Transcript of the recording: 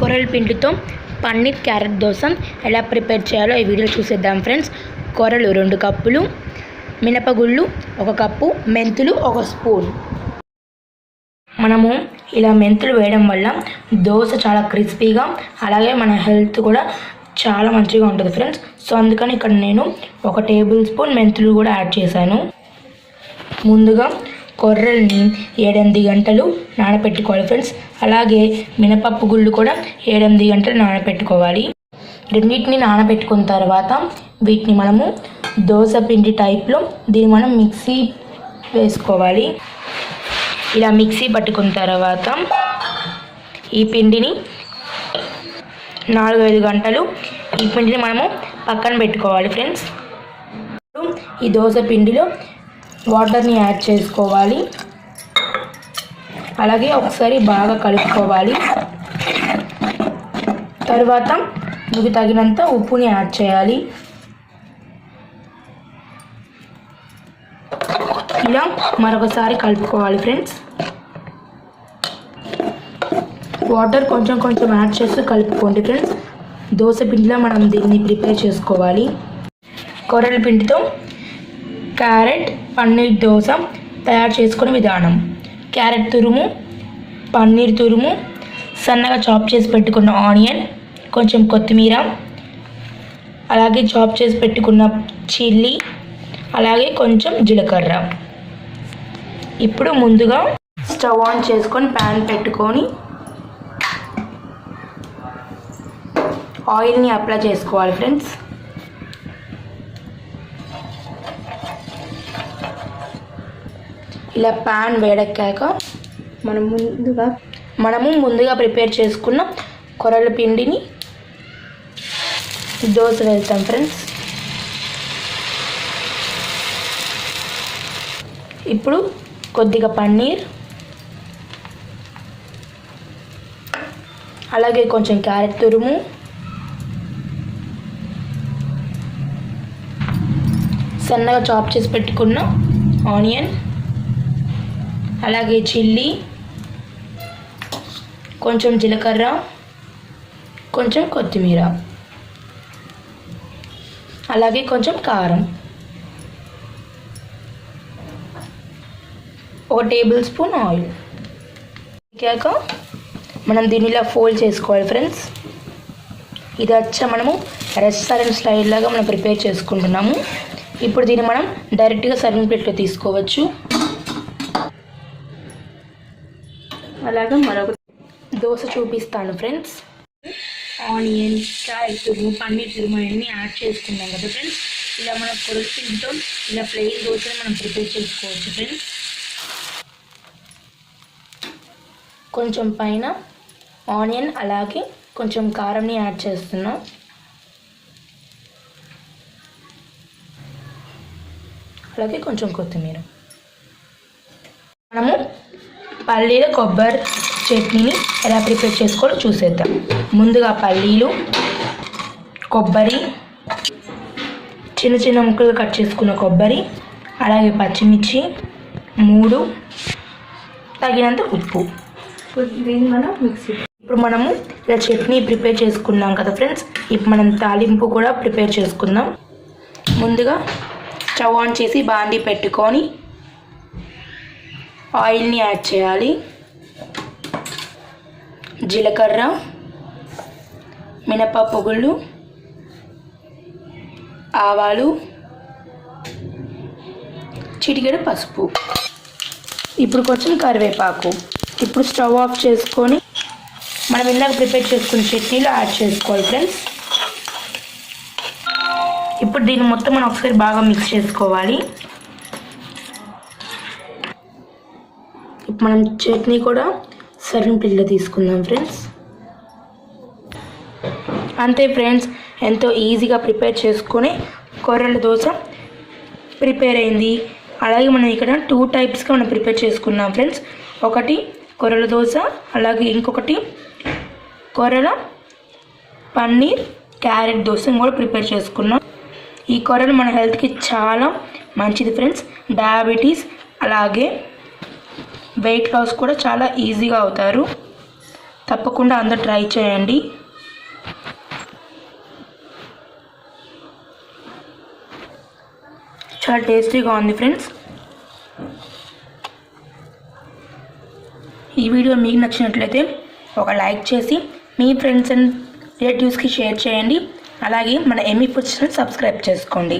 కొర్రల పిండితో పన్నీర్ క్యారెట్ దోశ ఎలా ప్రిపేర్ చేయాలో ఈ వీడియో చూసేద్దాం ఫ్రెండ్స్. కొర్రలు 2 కప్పులు, మినపగుళ్ళు 1 కప్పు, మెంతులు 1 స్పూన్. మనము ఇలా మెంతులు వేయడం వల్ల దోశ చాలా క్రిస్పీగా అలాగే మన హెల్త్ కూడా చాలా మంచిగా ఉంటుంది ఫ్రెండ్స్. సో అందుకని ఇక్కడ నేను 1 టేబుల్ స్పూన్ మెంతులు కూడా యాడ్ చేశాను. ముందుగా కొర్రల్ని 7-8 గంటలు నానబెట్టుకోవాలి ఫ్రెండ్స్. అలాగే మినపప్పు గుళ్ళు కూడా 7-8 గంటలు నానబెట్టుకోవాలి. రెండింటిని నానబెట్టుకున్న తర్వాత వీటిని మనము దోశ పిండి టైప్లో దీన్ని మనం మిక్సీ వేసుకోవాలి. ఇలా మిక్సీ పట్టుకున్న తర్వాత ఈ పిండిని 4-5 గంటలు ఈ పిండిని మనము పక్కన పెట్టుకోవాలి ఫ్రెండ్స్. ఈ దోశ పిండిలో వాటర్ని యాడ్ చేసుకోవాలి. అలాగే ఒకసారి బాగా కలుపుకోవాలి. తర్వాత మీకు తగినంత ఉప్పుని యాడ్ చేయాలి. ఇలా మరొకసారి కలుపుకోవాలి ఫ్రెండ్స్. వాటర్ కొంచెం కొంచెం యాడ్ చేస్తూ కలుపుకోండి ఫ్రెండ్స్. దోశ పిండిలో మనం దీన్ని ప్రిపేర్ చేసుకోవాలి. కొర్రల పిండితో క్యారెట్ పన్నీర్ దోశ తయారు చేసుకునే విధానం: క్యారెట్ తురుము, పన్నీర్ తురుము, సన్నగా చాప్ చేసి పెట్టుకున్న ఆనియన్, కొంచెం కొత్తిమీర, అలాగే చాప్ చేసి పెట్టుకున్న చిల్లీ, అలాగే కొంచెం జీలకర్ర. ఇప్పుడు ముందుగా స్టవ్ ఆన్ చేసుకొని ప్యాన్ పెట్టుకొని ఆయిల్ని అప్లై చేసుకోవాలి ఫ్రెండ్స్. ఇలా ప్యాన్ వేడెక్కాక మనము ముందుగా ప్రిపేర్ చేసుకున్న కొర్రల పిండిని దోశ వేస్తాం ఫ్రెండ్స్. ఇప్పుడు కొద్దిగా పన్నీర్, అలాగే కొంచెం క్యారెట్ తురుము, సన్నగా చాప్ చేసి పెట్టుకున్న ఆనియన్, అలాగే చిల్లీ, కొంచెం జీలకర్ర, కొంచెం కొత్తిమీర, అలాగే కొంచెం కారం, 1 టేబుల్ స్పూన్ ఆయిల్ వేగాక మనం దీన్ని ఇలా ఫోల్డ్ చేసుకోవాలి ఫ్రెండ్స్. ఇది వచ్చా మనము రెస్టారెంట్ స్టైల్ లాగా మనం ప్రిపేర్ చేసుకుంటున్నాము. ఇప్పుడు దీన్ని మనం డైరెక్ట్గా సర్వింగ్ ప్లేట్లో తీసుకోవచ్చు. అలాగే మరొక దోశ చూపిస్తాను ఫ్రెండ్స్. ఆనియన్, క్యారెట్ తురుము, పన్నీర్ తురుము అన్నీ యాడ్ చేసుకున్నాం కదా ఫ్రెండ్స్. ఇలా మన కొర్రల పిండితో ఇలా ప్లెయిన్ దోశని మనం ప్రిపేర్ చేసుకోవచ్చు ఫ్రెండ్స్. కొంచెం పైన ఆనియన్ అలాగే కొంచెం కారంని యాడ్ చేస్తున్నాం. అలాగే కొంచెం కొత్తిమీర. మనము పల్లీల కొబ్బరి చట్నీని ఎలా ప్రిపేర్ చేసుకోవాలో చూసేద్దాం. ముందుగా పల్లీలు, కొబ్బరి, చిన్న చిన్న ముక్కలు కట్ చేసుకున్న కొబ్బరి, అలాగే పచ్చిమిర్చి 3, తగినంత ఉప్పు. ఇప్పుడు మనము ఇలా చట్నీ ప్రిపేర్ చేసుకున్నాం కదా ఫ్రెండ్స్. ఇప్పుడు మనం తాలింపు కూడా ప్రిపేర్ చేసుకుందాం. ముందుగా స్టవ్ ఆన్ చేసి బాండీ పెట్టుకొని ఆయిల్ని యాడ్ చేయాలి. జీలకర్ర, మినపప్పు గుళ్ళు, ఆవాలు, చిటికెడు పసుపు, ఇప్పుడు కొంచెం కరివేపాకు. ఇప్పుడు స్టవ్ ఆఫ్ చేసుకొని మనం ఇందాక ప్రిపేర్ చేసుకున్న చట్నీలో యాడ్ చేసుకోవాలి ఫ్రెండ్స్. ఇప్పుడు దీన్ని మొత్తం మనం ఒకసారి బాగా మిక్స్ చేసుకోవాలి. ఇప్పుడు మనం చట్నీ కూడా సర్వింగ్ ప్లేట్లో తీసుకుందాం ఫ్రెండ్స్. అంతే ఫ్రెండ్స్, ఎంతో ఈజీగా ప్రిపేర్ చేసుకొని కొర్రల దోశ ప్రిపేర్ అయింది. అలాగే మనం ఇక్కడ 2 టైప్స్గా మనం ప్రిపేర్ చేసుకున్నాం ఫ్రెండ్స్. ఒకటి కొర్రల దోశ, అలాగే ఇంకొకటి కొర్రల పన్నీర్ క్యారెట్ దోశ కూడా ప్రిపేర్ చేసుకున్నాం. ఈ కొర్రలు మన హెల్త్కి చాలా మంచిది ఫ్రెండ్స్. డయాబెటీస్ అలాగే వెయిట్ లాస్ కూడా చాలా ఈజీగా అవుతారు. తప్పకుండా అందరూ ట్రై చేయండి. చాలా టేస్టీగా ఉంది ఫ్రెండ్స్. ఈ వీడియో మీకు నచ్చినట్లయితే ఒక లైక్ చేసి మీ ఫ్రెండ్స్ అండ్ రిలేటివ్స్కి షేర్ చేయండి. అలాగే మన ఎమ్మీ ఫుడ్స్ని సబ్స్క్రైబ్ చేసుకోండి.